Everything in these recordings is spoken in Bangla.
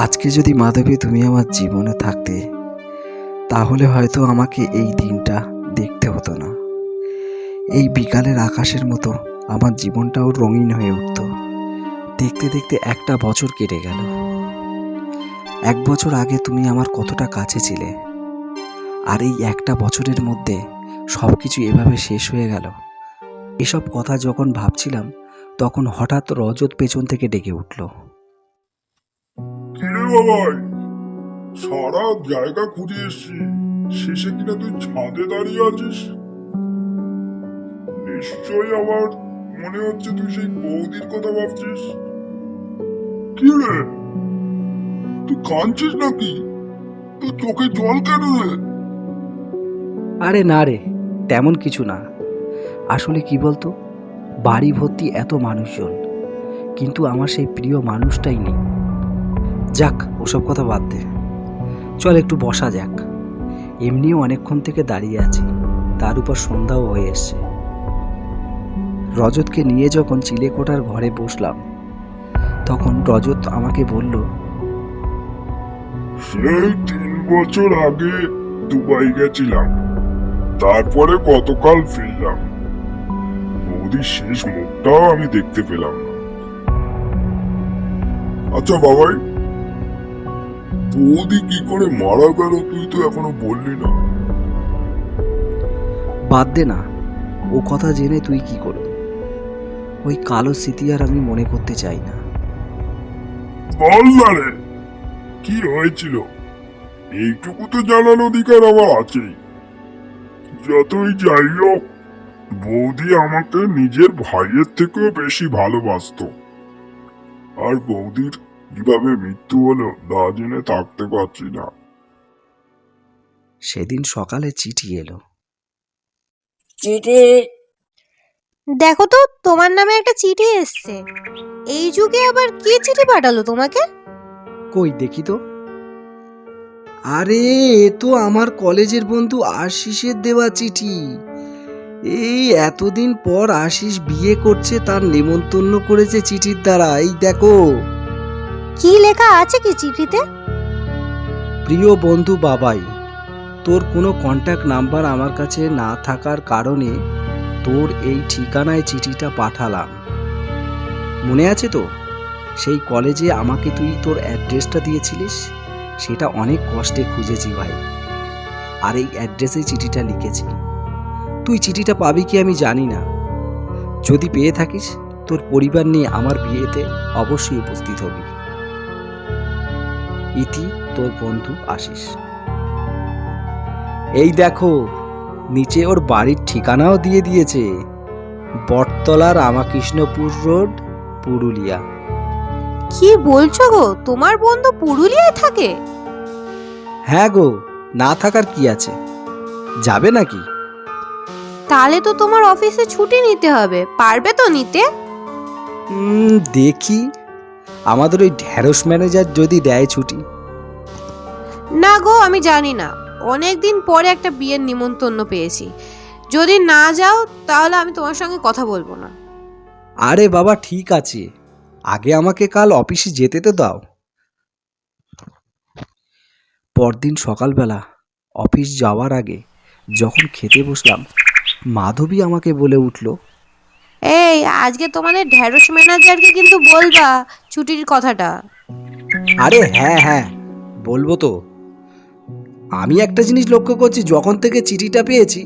আজকে যদি মাধবী তুমি আমার জীবনে থাকতে, তাহলে হয়তো আমাকে এই দিনটা দেখতে হতো না। এই বিকালের আকাশের মতো আমার জীবনটাও রঙিন হয়ে উঠত। দেখতে দেখতে একটা বছর কেটে গেল। 1 বছর আগে তুমি আমার কতটা কাছে ছিলে, আর এই একটা বছরের মধ্যে সব কিছু এভাবে শেষ হয়ে গেল। এসব কথা যখন ভাবছিলাম, তখন হঠাৎ রজত পেছন থেকে ডেকে উঠল। কিরে বাবাই, সারা জায়গা খুঁজে এসছি, শেষে কিনা তুই ছাদে দাঁড়িয়ে আছিস। নিশ্চয়ই আবার মনে হচ্ছে তুই সেই বৌদির কথা ভাবছিস। কি রে, তুই কাঁদছিস নাকি? তোর চোখে জল কেন রে? আরে না রে, তেমন কিছু না। আসলে কি বলতো, বাড়ি ভর্তি এত মানুষজন, কিন্তু আমার সেই প্রিয় মানুষটাই নেই। যাক, ওসব কথা বাদ দে, চল একটু বসা যাক। এমনিও অনেকক্ষণ থেকে দাঁড়িয়ে আছি, তার উপর সন্ধ্যাও হয়ে এসছে। রজতকে নিয়ে যখন চিলেকোঠার ঘরে বসলাম, তখন রজত আমাকে বলল, সেই 3 বছর আগে দুবাই গেছিলাম, তারপরে গতকাল ফিরলাম। বৌদির শেষ মুখটাও আমি দেখতে পেলাম না। আচ্ছা বাবাই, বৌদি কি করে মারা গেল তুই তো এখনো বললি না। বাদ দে না, ও কথা জেনে তুই কি করবি? ওই কালো স্মৃতি আর আমি মনে করতে চাই না। বল না রে, কি হয়েছিল? এইটুকু তো জানার অধিকার আমার আছেই। যতই যাই হোক, বৌদি আমাকে নিজের ভাইয়ের থেকেও বেশি ভালোবাসতো। আর বৌদির কিভাবে মৃত্যু হলো না জেনে থাকতে পারছি না। সেদিন সকালে চিঠি এলো। চিঠি? দেখো তো, তোমার নামে একটা চিঠি এসছে। এই যুগে আবার কে চিঠি পাঠালো তোমাকে? কই দেখি তো। আরে, এ তো আমার কলেজের বন্ধু আশিসের দেওয়া চিঠি। এই এতদিন পর আশিস বিয়ে করছে, তার নেমন্তন্ন করেছে চিঠির দ্বারা। এই দেখো। কি লেখা আছে কি চিঠিতে? প্রিয় বন্ধু বাবাই, তোর কোনো কন্ট্যাক্ট নাম্বার আমার কাছে না থাকার কারণে তোর এই ঠিকানায় চিঠিটা পাঠালাম। মনে আছে তো, সেই কলেজে আমাকে তুই তোর অ্যাড্রেসটা দিয়েছিলিস? সেটা অনেক কষ্টে খুঁজেছি ভাই, আর এই অ্যাড্রেসেই চিঠিটা লিখেছি। তুই চিঠিটা পাবি কি আমি জানি না। যদি পেয়ে থাকিস, তোর পরিবার নিয়ে আমার বিয়েতে অবশ্যই উপস্থিত হবি। ইতি, তোর বন্ধু আশিস। এই দেখো, নিচে ওর বাড়ির ঠিকানাও দিয়ে দিয়েছে। বটতলা, রামাকৃষ্ণপুর রোড, পুরুলিয়া। কি বলছো গো, তোমার বন্ধু পুরুলিয়ায় থাকে? হ্যাঁ গো, না থাকার কি আছে, যাবে নাকি? তাহলে তো তোমার অফিসে ছুটি নিতে হবে, পারবে তো নিতে? দেখি, আমাদের ওই ঢ্যাঁড়স ম্যানেজার যদি দেয় ছুটি। না গো, আমি জানি না। অনেকদিন পরে একটা বিয়ের নিমন্ত্রণ পেয়েছি, যদি না যাও তাহলে আমি তোমার সঙ্গে কথা বলবো না। আরে বাবা, ঠিক আছে, আগে আমাকে কাল অফিসে যেতে তো দাও। পরদিন সকালবেলা অফিস যাওয়ার আগে যখন খেতে বসলাম, মাধবী আমাকে বলে উঠল, এই, আজকে তোমাদের ঢ্যাঁড়স ম্যানেজারকে কিন্তু বলবা ছুটির কথাটা। আরে হ্যাঁ হ্যাঁ, বলবো তো। আমি একটা জিনিস লক্ষ্য করছি, যখন থেকে চিঠিটা পেয়েছি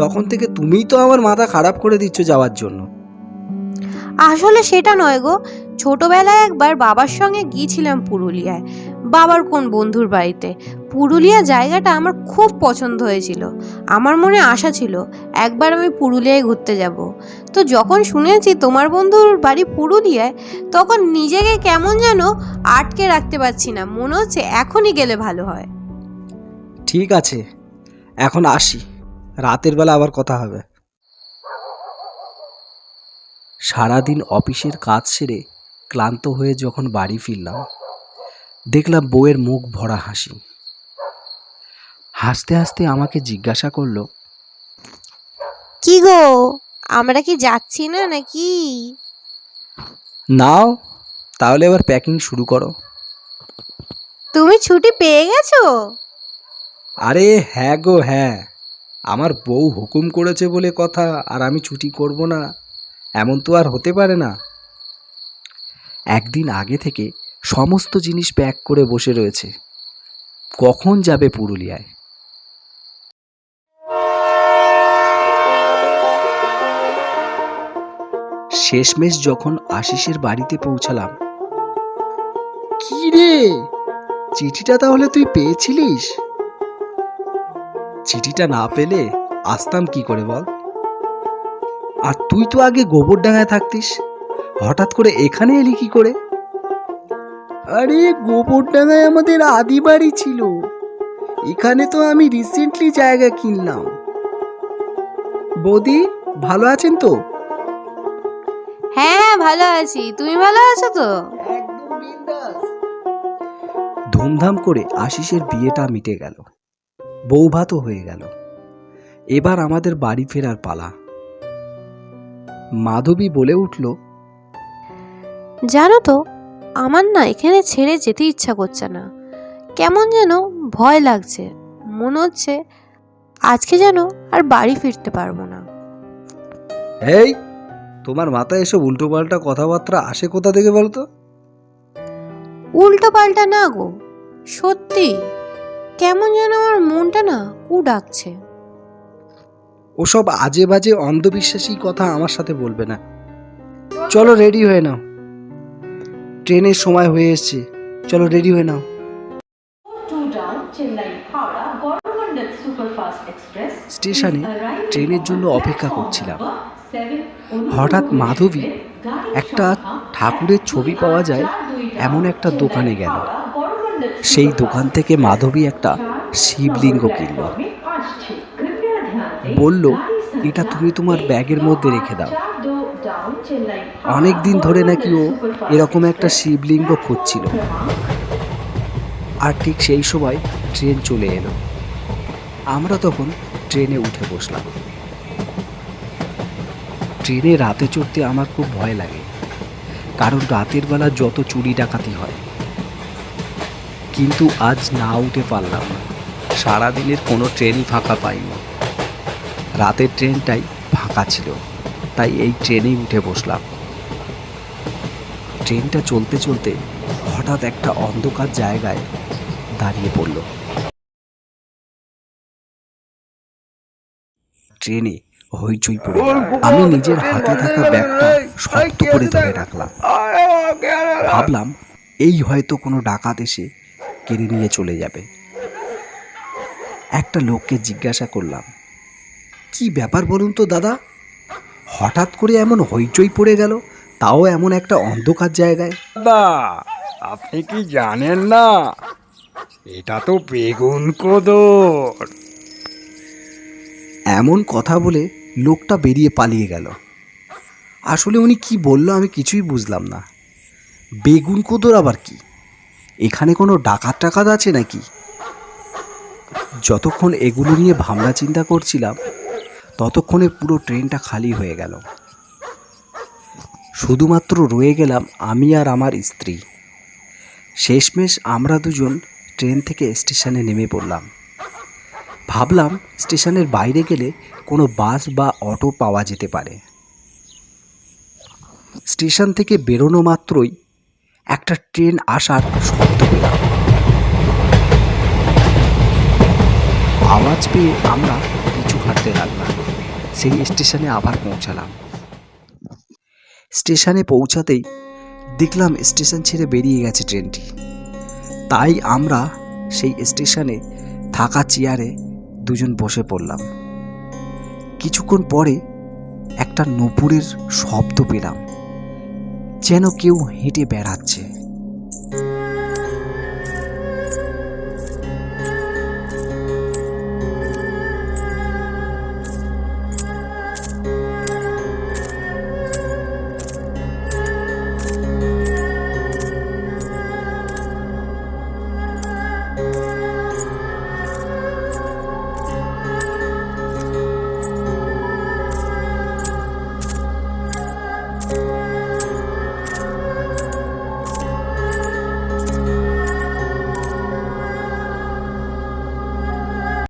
তখন থেকে তুমিই তো আমার মাথা খারাপ করে দিচ্ছ যাওয়ার জন্য। আসলে সেটা নয় গো, ছোটবেলায় একবার বাবার সঙ্গে গিয়েছিলাম পুরুলিয়ায়, বাবার কোন বন্ধুর বাড়িতে। পুরুলিয়া জায়গাটা আমার খুব পছন্দ হয়েছিল। আমার মনে আশা ছিল একবার আমি পুরুলিয়ায় ঘুরতে যাব। তো যখন শুনেছি তোমার বন্ধুর বাড়ি পুরুলিয়ায়, তখন নিজেকে কেমন যেন আটকে রাখতে পারছি না, মনে হচ্ছে এখনই গেলে ভালো হয়। ঠিক আছে, এখন আসি, রাতের বেলা আবার কথা হবে। সারাদিন অফিসের কাজ সেরে ক্লান্ত হয়ে যখন বাড়ি ফিরলাম, দেখলাম বউয়ের মুখ ভরা হাসি। হাসতে হাসতে আমাকে জিজ্ঞাসা করলো, কি গো, আমরা কি যাচ্ছি না নাকি? নাও, তাহলে এবার প্যাকিং শুরু করো। তুমি ছুটি পেয়ে গেছো? আরে হ্যাঁ গো হ্যাঁ, আমার বউ হুকুম করেছে বলে কথা, আর আমি ছুটি করব না এমন তো আর হতে পারে না। একদিন আগে থেকে সমস্ত জিনিস প্যাক করে বসে রয়েছে, কখন যাবে পুরুলিয়ায়। শেষমেশ যখন আশিসের বাড়িতে পৌঁছালাম, কি রে, চিঠিটা তাহলে তুই পেয়েছিলিস? চিঠিটা না পেলে আসতাম কি করে বল? আর তুই তো আগে গোবরডাঙ্গায় থাকতিস, হঠাৎ করে এখানে এলি কি করে? আরে গোবরডাঙ্গায় আমাদের আদি বাড়ি ছিল, এখানে তো আমি রিসেন্টলি জায়গা কিনলাম। বৌদি ভালো আছেন তো? হ্যাঁ ভালো আছি, তুমি ভালো আছো তো? ধুমধাম করে আশিসের বিয়েটা মিটে গেল, বউ ভাতও হয়ে গেল। এবার আমাদের বাড়ি ফেরার পালা। মাধবী বলে উঠল, জানো তো, আমার না এখানে ছেড়ে যেতে ইচ্ছা করছে না, কেমন যেন ভয় লাগছে, মনে হচ্ছে আজকে যেন আর বাড়ি ফিরতে পারবো না। এই, তোমার মাথায় এসব উল্টোপাল্টা কথাবার্তা আসে কোথা থেকে বলতো? উল্টো পাল্টা না গো, সত্যি কেমন যেন আমার মনটা না কু ডাকছে। ওসব আজে বাজে অন্ধবিশ্বাসী কথা আমার সাথে বলবে না। চলো রেডি হয়ে নাও, ট্রেনের সময় হয়ে এসছে, চলো রেডি হয়ে নাও। স্টেশনে ট্রেনের জন্য অপেক্ষা করছিলাম, হঠাৎ মাধবী একটা ঠাকুরের ছবি পাওয়া যায় এমন একটা দোকানে গেল। সেই দোকান থেকে মাধবী একটা শিবলিঙ্গ কিনল, বলল এটা তুমি তোমার ব্যাগের মধ্যে রেখে দাও। অনেক দিন ধরে নাকি ও এরকম একটা শিবলিঙ্গ খুঁজছিল। আর ঠিক সেই সময় ট্রেন চলে এলো, আমরা তখন ট্রেনে উঠে বসলাম। ট্রেনে রাতে চড়তে আমার খুব ভয় লাগে, কারণ রাতের বেলা যত চুরি ডাকাতি হয়। কিন্তু আজ না উঠে পারলাম না, সারাদিনের কোনো ট্রেনই ফাঁকা পাইনি। রাতের ট্রেনটাই ফাঁকা ছিল, তাই এই ট্রেনেই উঠে বসলাম। ট্রেনটা চলতে চলতে হঠাৎ একটা অন্ধকার জায়গায় দাঁড়িয়ে পড়ল। ট্রেনে হইচই পড়ে গেল। আমি নিজের হাতে থাকা ব্যাগটা শক্ত করে ধরে রাখলাম, ভাবলাম এই হয়তো কোনো ডাকাত এসে কেড়ে নিয়ে চলে যাবে। একটা লোককে জিজ্ঞাসা করলাম, কি ব্যাপার বলুন তো দাদা, হঠাৎ করে এমন হইচই পড়ে গেল, তাও এমন একটা অন্ধকার জায়গায়? দাদা, আপনি কি জানেন না, এটা তো বেগুন কোদর। এমন কথা বলে লোকটা বেরিয়ে পালিয়ে গেল। আসলে উনি কি বললো আমি কিছুই বুঝলাম না। বেগুন কোদর আবার কি? এখানে কোনো ডাকাত টাকাত আছে নাকি? যতক্ষণ এগুলো নিয়ে ভাবনা চিন্তা করছিলাম, ততক্ষণে পুরো ট্রেনটা খালি হয়ে গেল। শুধুমাত্র রয়ে গেলাম আমি আর আমার স্ত্রী। শেষমেশ আমরা দুজন ট্রেন থেকে স্টেশনে নেমে পড়লাম। ভাবলাম স্টেশনের বাইরে গেলে কোনো বাস বা অটো পাওয়া যেতে পারে। স্টেশন থেকে বেরোনো মাত্রই একটা ট্রেন আসার শব্দ পেলাম। আওয়াজ পেয়ে আমরা পিছু হাঁটতে লাগলাম। সেই স্টেশনে আবার পৌঁছালাম। স্টেশনে পৌঁছাতেই দেখলাম স্টেশন ছেড়ে বেরিয়ে গেছে ট্রেনটি। তাই আমরা সেই স্টেশনে থাকা চেয়ারে দুজন বসে পড়লাম। কিছুক্ষণ পরে একটা নূপুরের শব্দ পেলাম, যেন কেউ হেঁটে বেড়াচ্ছে।